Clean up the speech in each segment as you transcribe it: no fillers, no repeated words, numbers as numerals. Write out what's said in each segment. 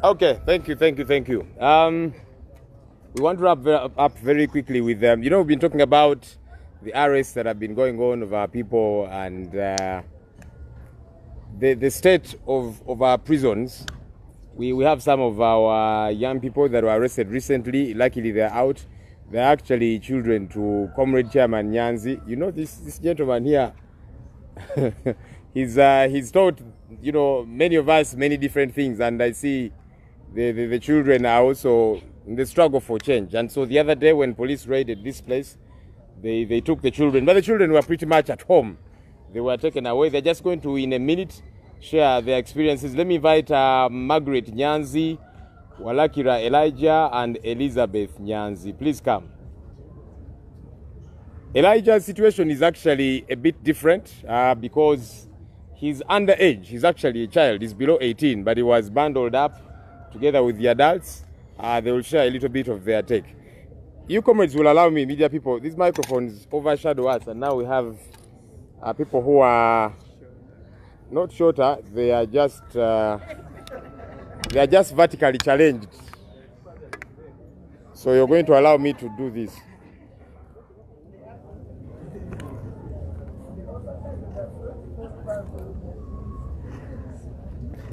Okay, thank you. We want to wrap up very quickly with we've been talking about the arrests that have been going on of our people and the state of our prisons. We have some of our young people that were arrested recently. Luckily, they're out. They're actually children to Comrade Chairman Nyanzi. This gentleman here, he's taught many of us many different things, and I see the children are also in the struggle for change. And so the other day when police raided this place, they took the children, but the children were pretty much at home. They were taken away. They're just going to, in a minute, share their experiences. Let me invite Margaret Nyanzi, Walakira Elijah, and Elizabeth Nyanzi. Please come. Elijah's situation is actually a bit different because he's underage. He's actually a child. He's below 18, but he was bundled up together with the adults. They will share a little bit of their take. You comrades will allow me, media people, these microphones overshadow us, and now we have people who are not shorter, they are just vertically challenged. So you're going to allow me to do this.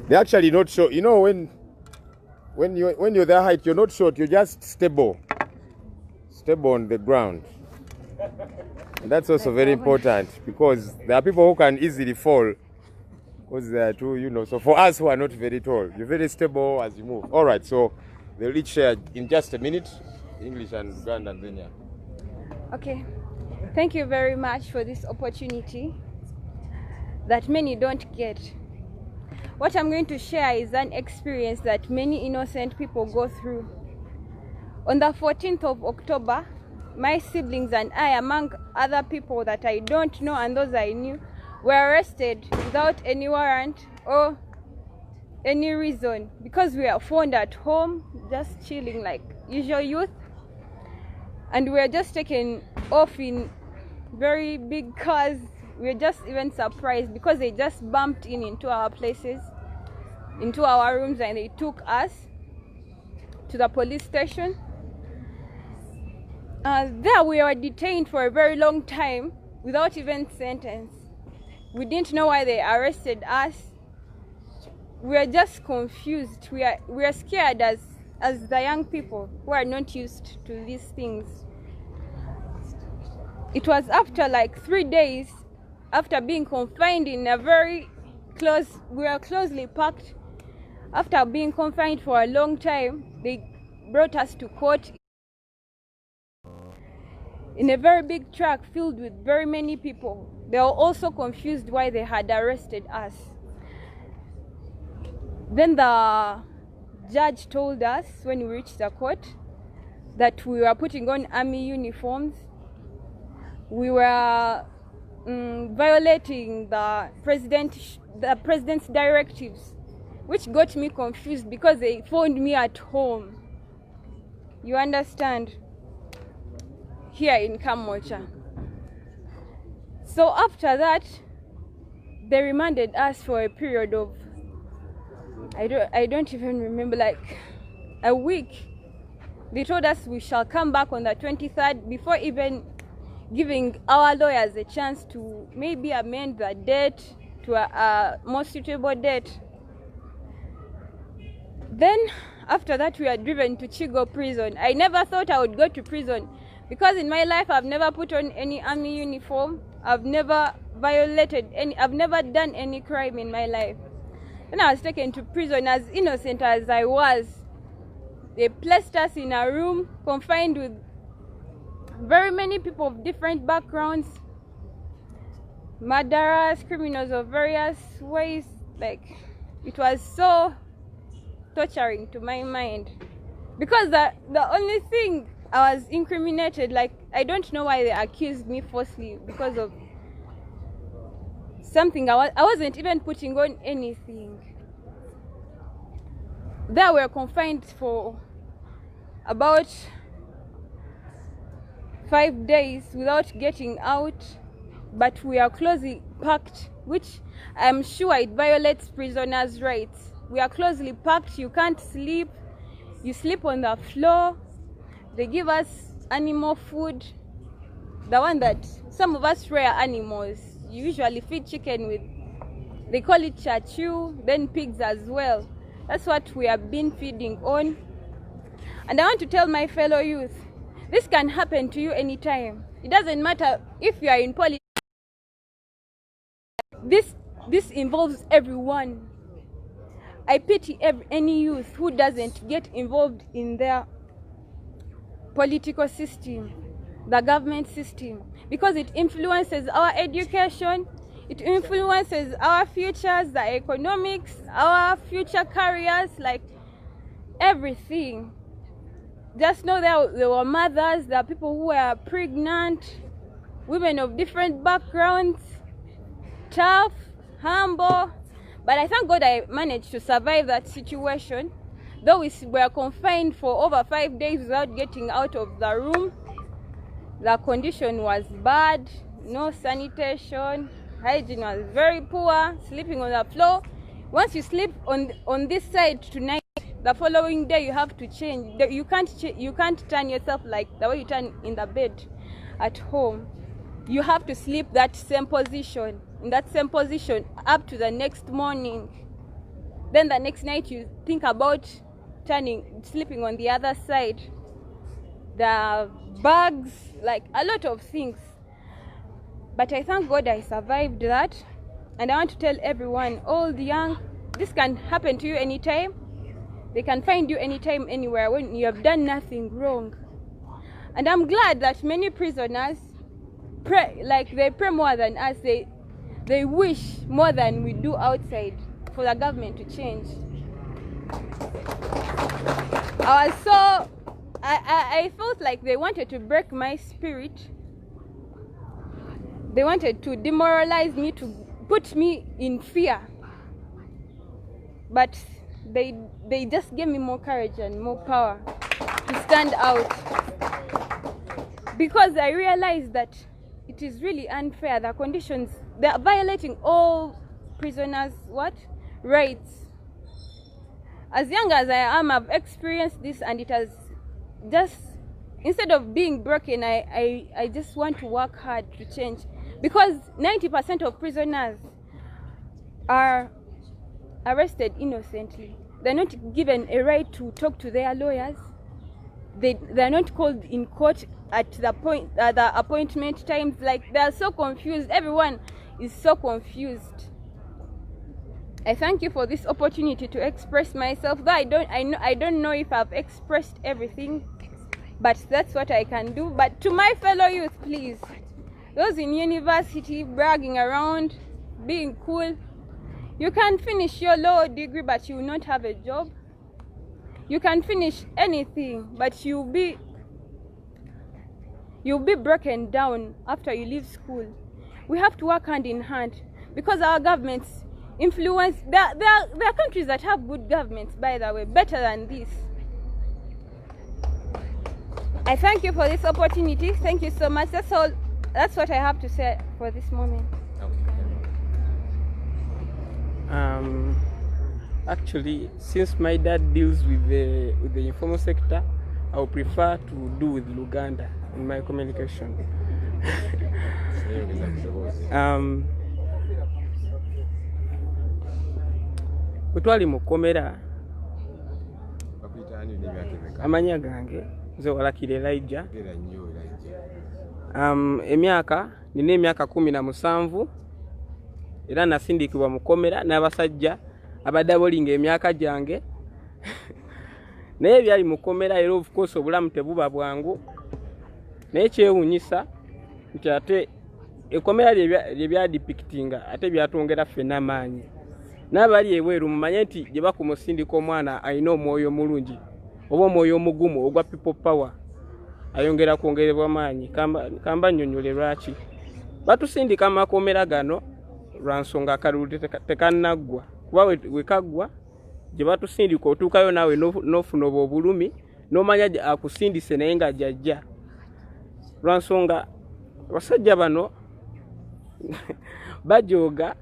They're actually not short. When you're that height, you're not short, you're just stable on the ground. And that's also very important because there are people who can easily fall because they are too, so for us who are not very tall, you're very stable as you move. All right, so they'll each share in just a minute, English and Uganda and Kenya. Okay, thank you very much for this opportunity that many don't get. What I'm going to share is an experience that many innocent people go through. On the 14th of October, my siblings and I, among other people that I don't know and those I knew, were arrested without any warrant or any reason because we are found at home, just chilling like usual youth. And we were just taken off in very big cars. We were just even surprised because they just bumped into our places, into our rooms, and they took us to the police station. There we were detained for a very long time without even sentence. We didn't know why they arrested us. We were just confused. We are scared as the young people who are not used to these things. It was after like 3 days after being confined in a very close, we were closely packed. After being confined for a long time, they brought us to court in a very big truck filled with very many people. They were also confused why they had arrested us. Then the judge told us when we reached the court that we were putting on army uniforms. We were violating the president's directives, which got me confused because they found me at home. You understand? Here in Kamocha. So after that, they remanded us for a period of, I don't even remember, like a week. They told us we shall come back on the 23rd before even giving our lawyers a chance to maybe amend the date to a more suitable date. Then after that, we were driven to Chigo prison. I never thought I would go to prison because in my life I've never put on any army uniform. I've never violated I've never done any crime in my life. Then I was taken to prison, as innocent as I was. They placed us in a room confined with very many people of different backgrounds, murderers, criminals of various ways. Like, it was so torturing to my mind because the only thing I was incriminated, like, I don't know why they accused me falsely because of something. I wasn't even putting on anything. There we were confined for about 5 days without getting out, but we are closely packed, which I'm sure it violates prisoners' rights. We are closely packed. You can't sleep. You sleep on the floor. They give us animal food. The one that some of us rear animals. You usually feed chicken with, they call it chachu, then pigs as well. That's what we have been feeding on. And I want to tell my fellow youth, this can happen to you anytime. It doesn't matter if you are in politics. This involves everyone. I pity any youth who doesn't get involved in their political system, the government system, because it influences our education, it influences our futures, the economics, our future careers, like everything. Just know there were mothers, there are people who were pregnant, women of different backgrounds, tough, humble. But I thank God I managed to survive that situation. Though we were confined for over 5 days without getting out of the room. The condition was bad, no sanitation, hygiene was very poor, sleeping on the floor. Once you sleep on this side tonight, the following day you have to change. You can't turn yourself like the way you turn in the bed at home. You have to sleep that same position, in that same position up to the next morning. Then the next night you think about sleeping on the other side. The bugs, like a lot of things. But I thank God I survived that. And I want to tell everyone, old, young, this can happen to you anytime. They can find you anytime, anywhere, when you have done nothing wrong. And I'm glad that many prisoners pray, like they pray more than us. They wish more than we do outside for the government to change. I felt like they wanted to break my spirit. They wanted to demoralize me, to put me in fear. But they just gave me more courage and more power to stand out. Because I realized that it is really unfair. The conditions, they are violating all prisoners' rights. As young as I am, I've experienced this, and it has just, instead of being broken, I just want to work hard to change. Because 90% of prisoners are arrested innocently. They're not given a right to talk to their lawyers. They're not called in court at the appointment times. Like, they're so confused. Everyone is so confused. I thank you for this opportunity to express myself. Though I don't know if I've expressed everything, but that's what I can do. But to my fellow youth, please, those in university bragging around, being cool, you can finish your law degree, but you will not have a job. You can finish anything, but you'll be broken down after you leave school. We have to work hand in hand, because our governments influence. There are countries that have good governments, by the way, better than this. I thank you for this opportunity. Thank you so much. That's all. That's what I have to say for this moment. Actually, since my dad deals with the informal sector, I would prefer to do with Uganda in my communication. Bwetwali mukomera amanya gange nze walakira Elijah. Nina emyaka 17 era nasindikibwa mukomera n'abasajja abadabolinga emyaka gyange. Naye byali mukomera era of course obulamu tebuba bwangu. Naye kyewunyisa nti ate ekomera lye byadipictinga ate byatongera ffenna maanyi. N'abali ebweru mumanye nti gye bakumusindika omwana alina omwoyo mulungi oba omwoyo omugumu ogwa people power ayongera kwongerebwa maanyi. Kamba nnyonnyole lwaki batusindika amakomera gano lwa nsonga akalulu tekannaggwa. Kuba wekaggwa gye batusindika otuukayo naawe n'ofuna obulumi n'omanya akusindise naye nga jjajja. Lwa nsonga abasajja bano bajooga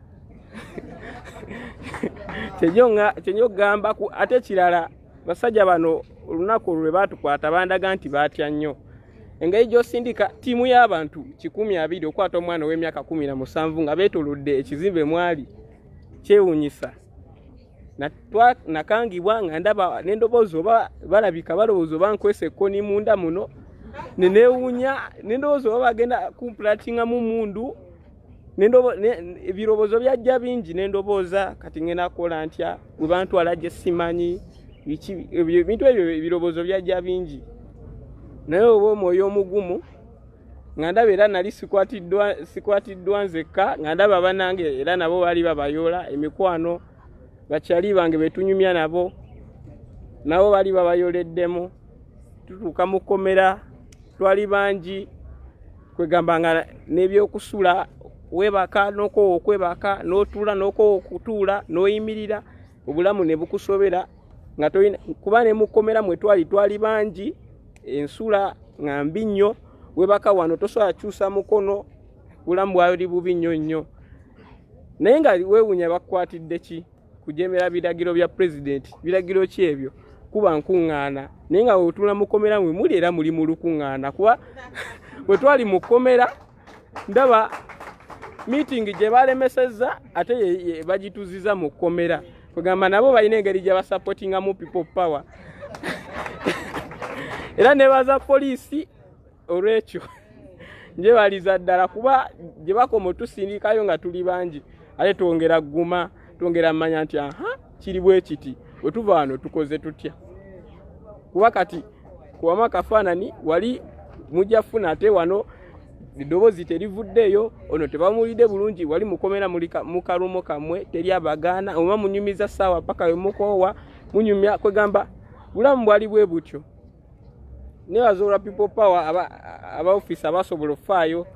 kyenyo gamba ate kirala basajja bano olunaku lwe batukwata bandaga nti batya nnyo engeri gy'osindika ttiimu y'abantu 120 okwata omwana w'emyaka 17 nga beetolodde ekizimbe mwali kyewuunyisa nakangibwa nga ndaba n'endoboozi oba balabika balowooza oba nkwesa ekkoni munda muno neneewuunya n'endowoozi oba bagenda kumpulatinga mu mundu ebirowoozo byajja bingi n'endobooza kati ngenda kukola ntya bwe bantwala gye simanyi ebintu ebyo ebirowoozo byajja bingi naye oba omwoyo omugumu nga ndaba era nali sikwatiddwa nzekka nga ndaba banange era nabo baali babayoola emikwano bakyali bange betunyumya nabo baali babayooleddemu tutuuka mu kkomera twali bangi kwegamba nga n'ebyokusula webaka n'okoowa okwebaka n'otuula n'okoowa okutuula n'oyimirira obulamu ne bukusobera nga tolina kuba ne mu kkomera mwe twali bangi ensula nga mbi nnyo webaka wano tosobola kyusa mukono bulamu bwali bubi nnyo naye nga weewuunya bakukwatidde ki kujemera biragiro bya pulezidenti biragiro ki ebyo kuba nkuŋŋaana naye nga weotula mu kkomera mwe muli era muli mu lukuŋŋaana kuba bwe twali mu kkomera ndaba meeting gye balemesezza ate bagituziza mu kkomera kugamba nabo balina engeri gye basupportingamu people power era nebaza poliisi olwekyo njebaliza ddala kuba gye bakoma otusindikayo nga tuli bangi ate twongera gguma twongera mmanya nti kiri bwe kiti bwe tuva wano tukoze tutya kuba kati kuwamu akafaanani wali mujja funa ate wano eddoboozi terivuddeyo ono tebamulidde bulungi wali mukomera mu kalumo kammwe teri abagaana oba munyumiza ssaawa paka wemukoowa munyumya kwegamba bulamu bwali bwe butyo nebazoolwa people power abaofisi abasobola okufaayo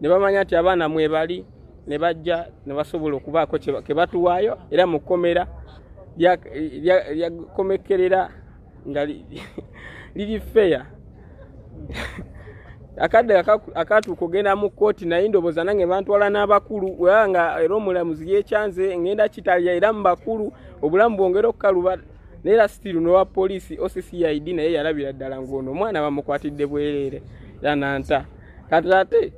ne bamanya nti abaana mwebali ne bajja ne basobola okubaako ke batuwaayo era mu kkomera lyakomekerera nga liri feya akadde akatuuka ogenda mu kkooti naye ndowooza nange bantwala n'abakulu era nga era omulamuzi yeekyanze ngenda kitalya era mu bakulu obulamu bwongera okukaluba naye era sitiru n'owa poliisi SSEGIRINYA naye yalabira ddala ng'ono omwana bamukwatidde bwereere era nanta kati ate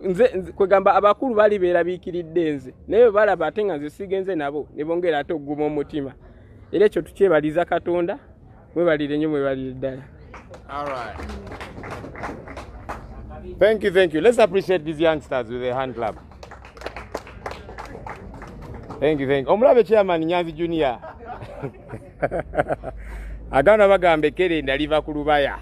nze kwegamba abakulu bali beerabiikiridde nze naye bwe balaba ate nga nze sigenze nabo ne bongera ate okuguma omutima era ekyo tukyebaliza Katonda mwebalire nnyo mwebalire ddala. All right. Thank you. Let's appreciate these youngsters with a hand clap. Thank you. Omulabe chairman Nyanzi'S Junior. Agana bagambe kere ndaliva ku lubaya.